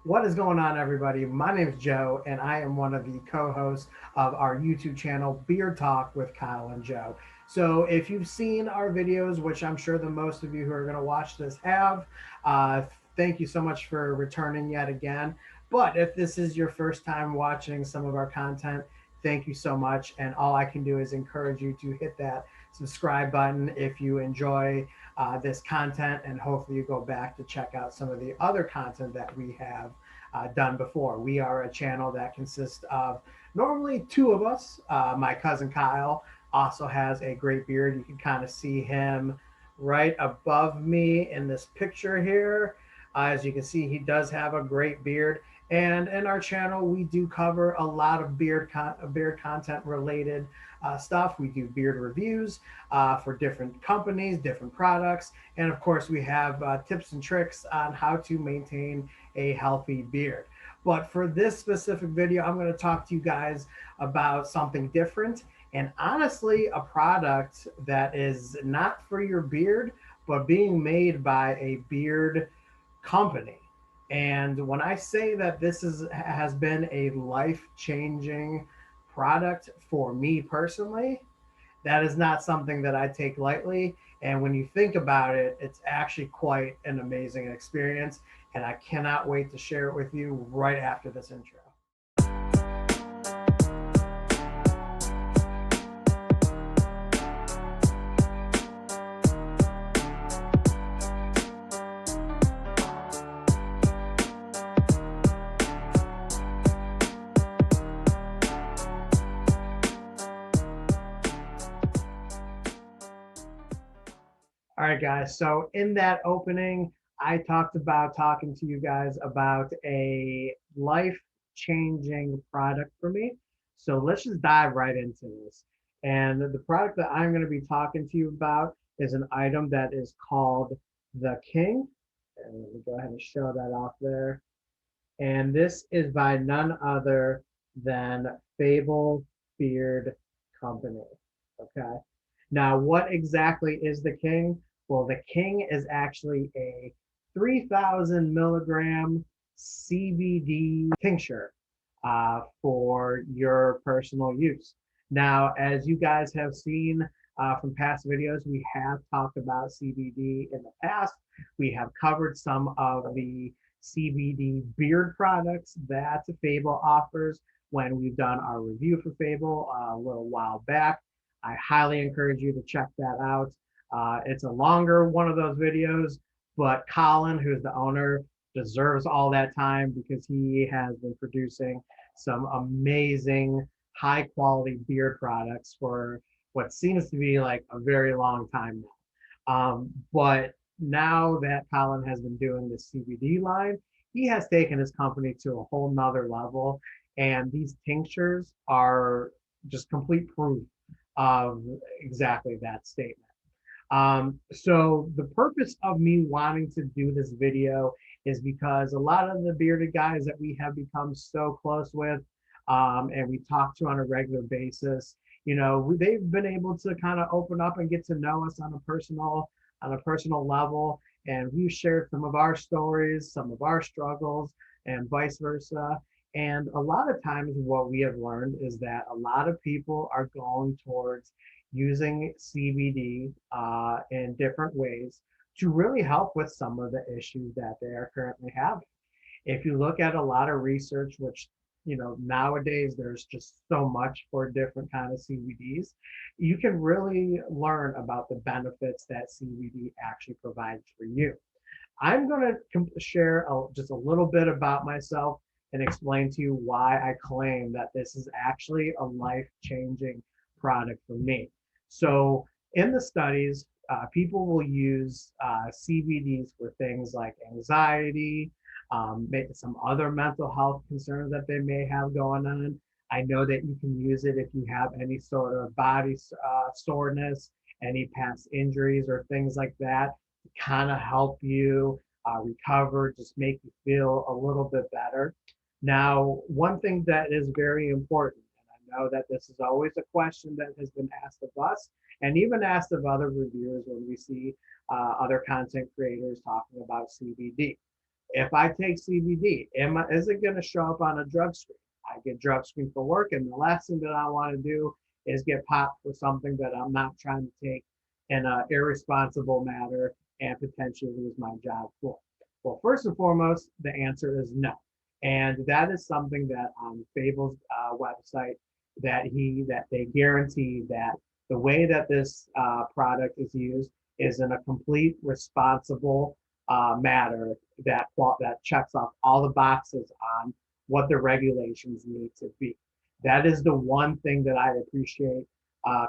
What is going on, everybody? My name is Joe, and I am one of the co hosts of our YouTube channel, Beer Talk with Kyle and Joe. So, if you've seen our videos, which I'm sure the most of you who are going to watch this have, uh, thank you so much for returning yet again. But if this is your first time watching some of our content, thank you so much. And all I can do is encourage you to hit that subscribe button if you enjoy this content, and hopefully you go back to check out some of the other content that we have done before. We are a channel that consists of normally two of us. My cousin Kyle also has a great beard. You can kind of see him right above me in this picture here. As you can see, he does have a great beard. And in our channel, we do cover a lot of beard content related stuff. We do beard reviews for different companies, different products. And of course, we have tips and tricks on how to maintain a healthy beard. But for this specific video, I'm going to talk to you guys about something different, and honestly, a product that is not for your beard, but being made by a beard company. And when I say that this has been a life-changing product for me personally, that is not something that I take lightly. And when you think about it, it's actually quite an amazing experience. And I cannot wait to share it with you right after this intro. All right, guys. So in that opening, I talked about talking to you guys about a life-changing product for me. So let's just dive right into this. And the product that I'm going to be talking to you about is an item that is called the King. And let me go ahead and show that off there. And this is by none other than Fable Beard Company. Okay. Now, what exactly is the King? Well, the King is actually a 3,000 milligram CBD tincture for your personal use. Now, as you guys have seen from past videos, we have talked about CBD in the past. We have covered some of the CBD beard products that Fable offers when we've done our review for Fable a little while back. I highly encourage you to check that out. It's a longer one of those videos, but Colin, who's the owner, deserves all that time because he has been producing some amazing high quality beard products for what seems to be like a very long time now. But now that Colin has been doing the CBD line, he has taken his company to a whole nother level. And these tinctures are just complete proof of exactly that statement. So the purpose of me wanting to do this video is because a lot of the bearded guys that we have become so close with, and we talk to on a regular basis, they've been able to kind of open up and get to know us on a personal level, and we've shared some of our stories, some of our struggles, and vice versa. And a lot of times, what we have learned is that a lot of people are going towards using CBD in different ways to really help with some of the issues that they are currently having. If you look at a lot of research, which nowadays there's just so much for different kind of CBDs, you can really learn about the benefits that CBD actually provides for you. I'm going to share just a little bit about myself and explain to you why I claim that this is actually a life-changing product for me. So in the studies, people will use CBDs for things like anxiety, some other mental health concerns that they may have going on. I know that you can use it if you have any sort of body soreness, any past injuries or things like that, to kind of help you recover, just make you feel a little bit better. Now, one thing that is very important, and I know that this is always a question that has been asked of us and even asked of other reviewers when we see other content creators talking about CBD. If I take CBD, is it going to show up on a drug screen? I get drug screen for work, and the last thing that I want to do is get popped for something that I'm not trying to take in an irresponsible manner and potentially lose my job for. Well, first and foremost, the answer is no. And that is something that on Fable's website that they guarantee that the way that this product is used is in a complete responsible matter that checks off all the boxes on what the regulations need to be. That is the one thing that I appreciate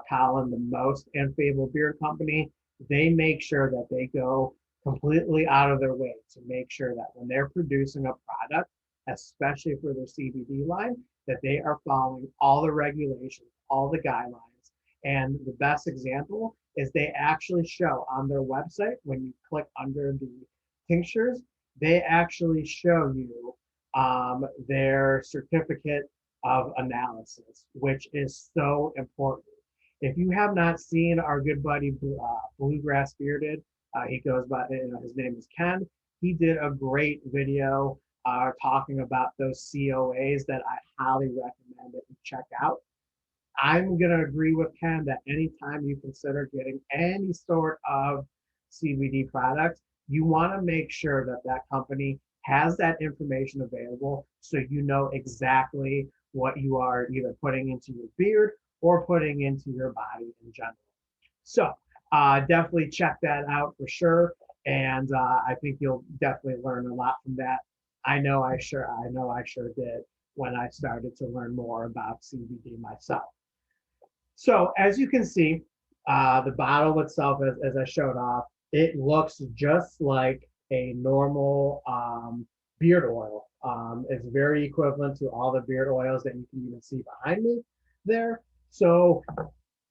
Colin the most and Fable Beer Company. They make sure that they go completely out of their way to make sure that when they're producing a product, especially for their CBD line, that they are following all the regulations, all the guidelines. And the best example is they actually show on their website, when you click under the tinctures, they actually show you their certificate of analysis, which is so important. If you have not seen our good buddy Bluegrass Bearded, he goes by, his name is Ken. He did a great video talking about those COAs that I highly recommend that you check out. I'm going to agree with Ken that anytime you consider getting any sort of CBD product, you want to make sure that that company has that information available so you know exactly what you are either putting into your beard or putting into your body in general. So definitely check that out for sure. And I think you'll definitely learn a lot from that. I know I sure did when I started to learn more about CBD myself. So as you can see, the bottle itself, as I showed off, it looks just like a normal beard oil. It's very equivalent to all the beard oils that you can even see behind me there. So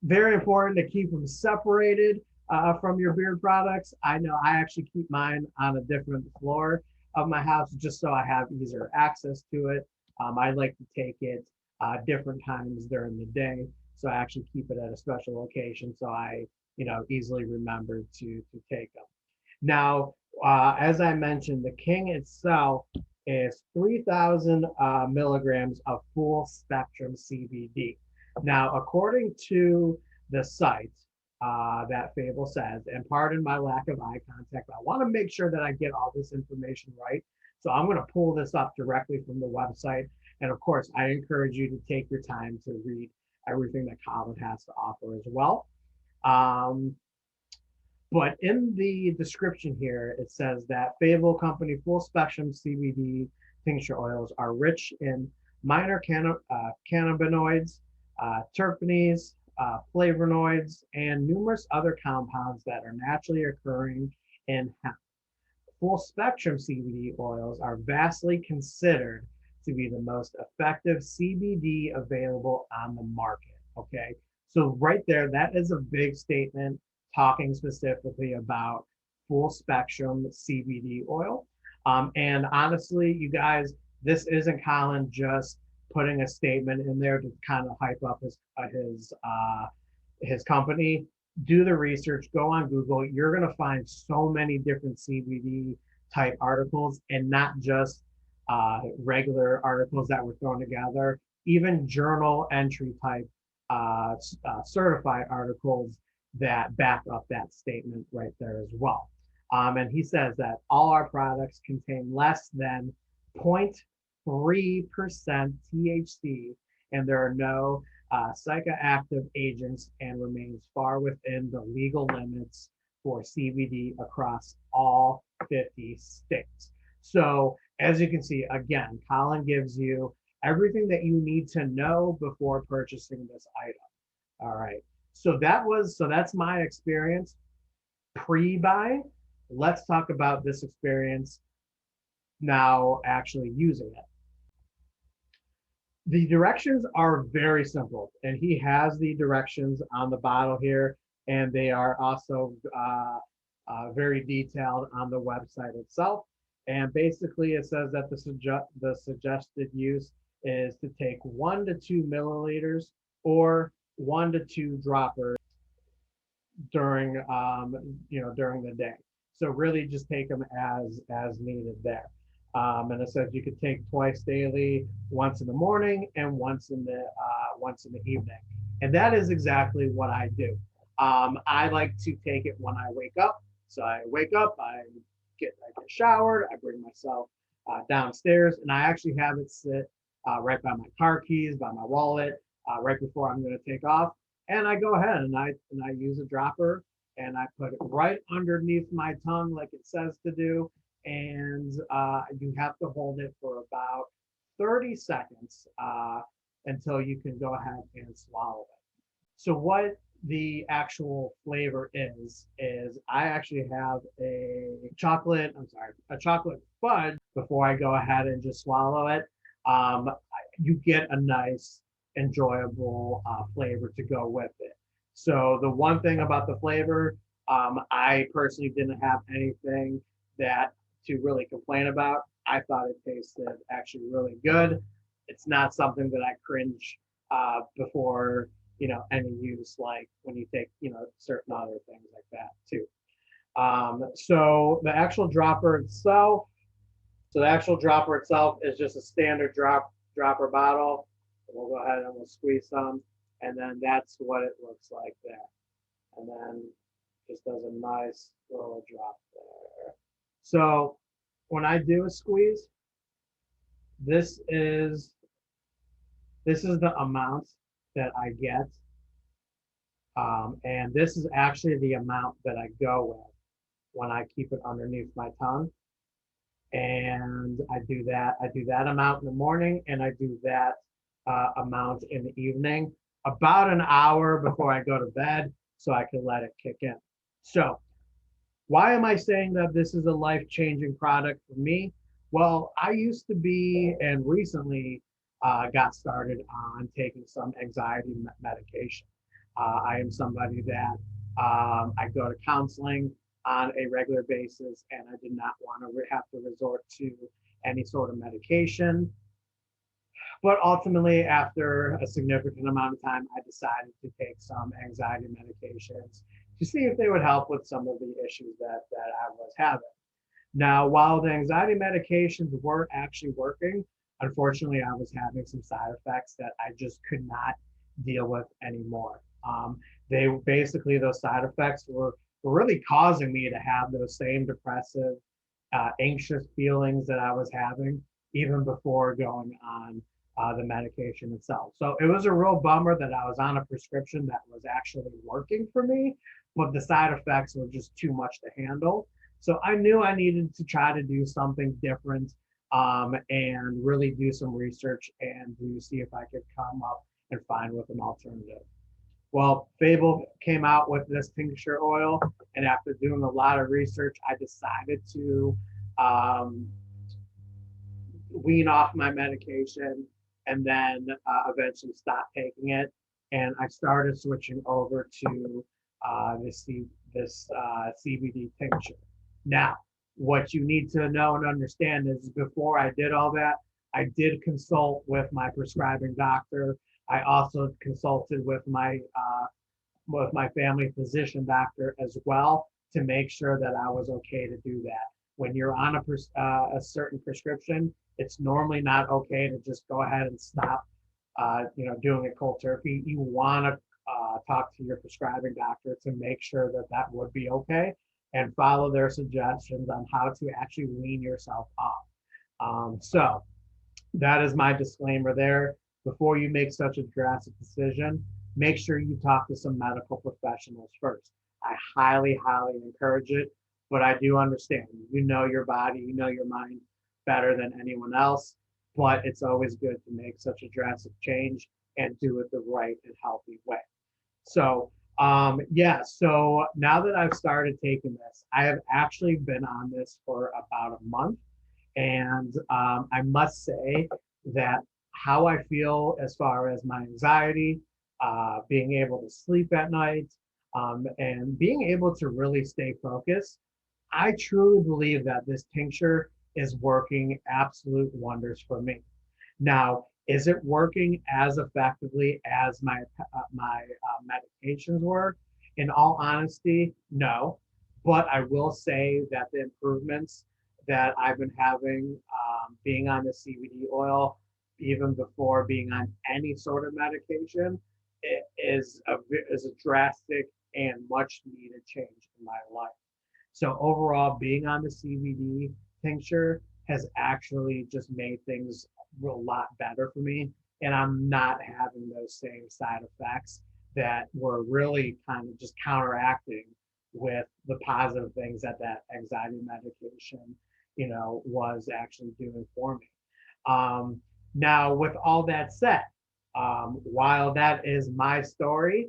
very important to keep them separated from your beard products. I know I actually keep mine on a different floor of my house just so I have easier access to it. I like to take it different times during the day. So I actually keep it at a special location so I, easily remember to take them. Now, as I mentioned, the King itself is 3,000 milligrams of full spectrum CBD. Now, according to the site that Fable says, and pardon my lack of eye contact, but I want to make sure that I get all this information right. So I'm going to pull this up directly from the website. And of course, I encourage you to take your time to read everything that Colin has to offer as well. But in the description here, it says that Fable Company full spectrum CBD tincture oils are rich in minor cannabinoids, terpenes, flavonoids, and numerous other compounds that are naturally occurring in hemp. Full spectrum CBD oils are vastly considered to be the most effective CBD available on the market. Okay, so right there, that is a big statement talking specifically about full spectrum CBD oil. And honestly, you guys, this isn't Colin just putting a statement in there to kind of hype up his company. Do the research, go on Google. You're going to find so many different CBD type articles and not just regular articles that were thrown together, even journal entry type certified articles that back up that statement right there as well. And he says that all our products contain less than 0.3% THC, and there are no psychoactive agents and remains far within the legal limits for CBD across all 50 states. So as you can see, again, Colin gives you everything that you need to know before purchasing this item. All right. So that's my experience pre-buy. Let's talk about this experience now actually using it. The directions are very simple, and he has the directions on the bottle here, and they are also very detailed on the website itself. And basically, it says that the suggested use is to take 1 to 2 milliliters or 1 to 2 droppers during during the day. So really, just take them as needed there. And it says you could take twice daily, once in the morning and once in the evening. And that is exactly what I do. I like to take it when I wake up. So I wake up, I get showered, I bring myself downstairs, and I actually have it sit right by my car keys, by my wallet, right before I'm going to take off. And I go ahead and I use a dropper and I put it right underneath my tongue, like it says to do, and you have to hold it for about 30 seconds until you can go ahead and swallow it. So what the actual flavor is I actually have a chocolate fudge before I go ahead and just swallow it. Um, you get a nice, enjoyable flavor to go with it. So the one thing about the flavor, I personally didn't have anything that to really complain about. I thought it tasted actually really good. It's not something that I cringe before any use, like when you take certain other things like that too. So the actual dropper itself is just a standard dropper bottle. We'll go ahead and we'll squeeze some, and then that's what it looks like there. And then just does a nice little drop there. So when I do a squeeze, this is this is the amount that I get. And this is actually the amount that I go with when I keep it underneath my tongue. And I do that amount in the morning and I do that amount in the evening, about an hour before I go to bed so I can let it kick in. So why am I saying that this is a life-changing product for me? Well, I used to be and recently got started on taking some anxiety medication. I am somebody that I go to counseling on a regular basis, and I did not want to have to resort to any sort of medication. But ultimately, after a significant amount of time, I decided to take some anxiety medications to see if they would help with some of the issues that I was having. Now, while the anxiety medications were actually working, unfortunately, I was having some side effects that I just could not deal with anymore. They basically, those side effects were really causing me to have those same depressive, anxious feelings that I was having even before going on the medication itself. So it was a real bummer that I was on a prescription that was actually working for me, but the side effects were just too much to handle. So I knew I needed to try to do something different and really do some research and to see if I could come up and find with an alternative. Well, Fable came out with this tincture oil, and after doing a lot of research, I decided to um, wean off my medication and then eventually stop taking it. And I started switching over to this CBD tincture. Now, what you need to know and understand is before I did all that, I did consult with my prescribing doctor. I also consulted with my family physician doctor as well to make sure that I was okay to do that. When you're on a certain prescription, it's normally not okay to just go ahead and stop, doing it cold turkey. You want to talk to your prescribing doctor to make sure that that would be okay and follow their suggestions on how to actually wean yourself off. So that is my disclaimer there. Before you make such a drastic decision, make sure you talk to some medical professionals first. I highly, highly encourage it, but I do understand. You know your body, you know your mind better than anyone else, but it's always good to make such a drastic change and do it the right and healthy way. So, yeah, so now that I've started taking this, I have actually been on this for about a month. And I must say that how I feel as far as my anxiety, being able to sleep at night, and being able to really stay focused, I truly believe that this tincture is working absolute wonders for me. Now, is it working as effectively as my medications were? In all honesty, no. But I will say that the improvements that I've been having, being on the CBD oil, even before being on any sort of medication, it is a drastic and much needed change in my life. So overall, being on the CBD tincture has actually just made things a lot better for me. And I'm not having those same side effects that were really kind of just counteracting with the positive things that that anxiety medication, was actually doing for me. Um, Now, with all that said, while that is my story,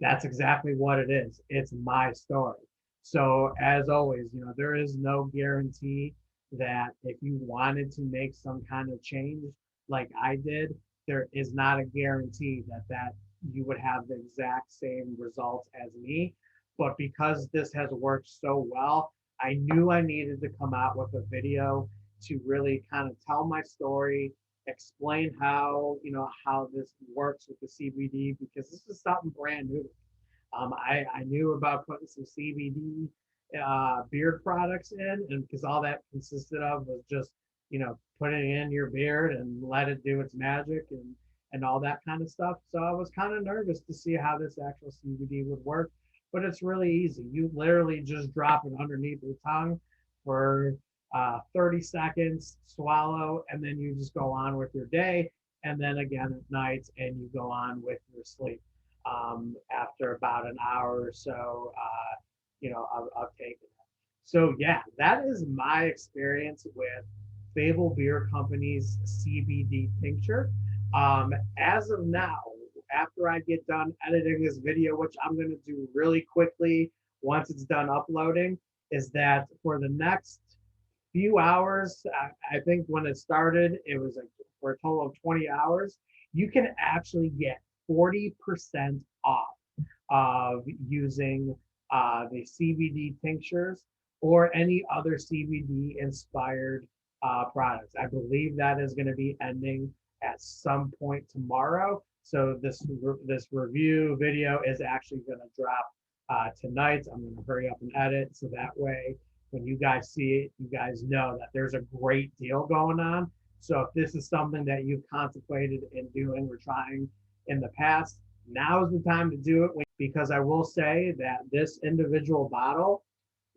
that's exactly what it is. It's my story. So, as always, there is no guarantee that if you wanted to make some kind of change like I did, there is not a guarantee that you would have the exact same results as me. But because this has worked so well, I knew I needed to come out with a video to really kind of tell my story, explain how this works with the CBD, because this is something brand new. I knew about putting some CBD beard products in, and because all that consisted of was just putting it in your beard and let it do its magic and all that kind of stuff. So I was kind of nervous to see how this actual CBD would work, but it's really easy. You literally just drop it underneath your tongue for 30 seconds, swallow, and then you just go on with your day. And then again at night, and you go on with your sleep. After about an hour or so, of taking it. So yeah, that is my experience with Fable Beer Company's CBD tincture. As of now, after I get done editing this video, which I'm going to do really quickly once it's done uploading, is that for the next few hours, I think when it started, it was like for a total of 20 hours, you can actually get 40% off of using the CBD tinctures or any other CBD inspired products. I believe that is going to be ending at some point tomorrow. So this review video is actually going to drop tonight. I'm going to hurry up and edit so that way when you guys see it, you guys know that there's a great deal going on. So if this is something that you've contemplated in doing or trying in the past, now is the time to do it, because I will say that this individual bottle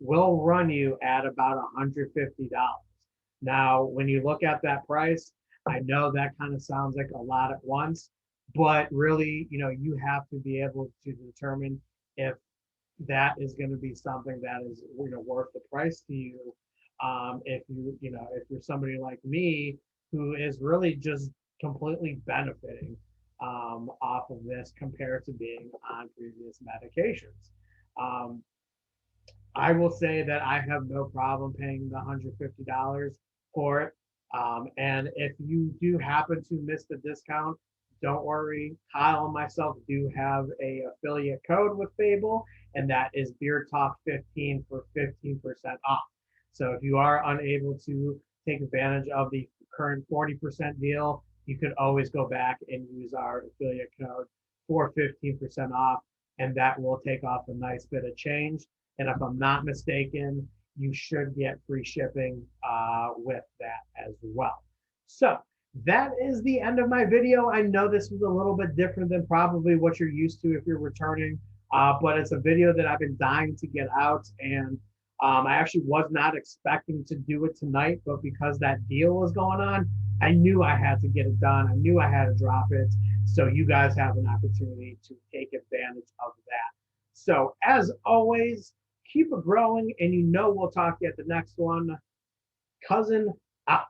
will run you at about $150. Now, when you look at that price, I know that kind of sounds like a lot at once, but really, you have to be able to determine if that is going to be something that is worth the price to you. If you're somebody like me who is really just completely benefiting off of this compared to being on previous medications. Um, I will say that I have no problem paying the $150 for it. And if you do happen to miss the discount, don't worry. Kyle and myself do have a affiliate code with Fable, and that is Beer Talk 15 for 15% off. So if you are unable to take advantage of the current 40% deal, you could always go back and use our affiliate code for 15% off, and that will take off a nice bit of change. And if I'm not mistaken, you should get free shipping with that as well. So that is the end of my video. I know this was a little bit different than probably what you're used to if you're returning, but it's a video that I've been dying to get out. And I actually was not expecting to do it tonight, but because that deal was going on, I knew I had to get it done. I knew I had to drop it. So you guys have an opportunity to take advantage of that. So as always, keep it growing, and we'll talk to you at the next one. Cousin out.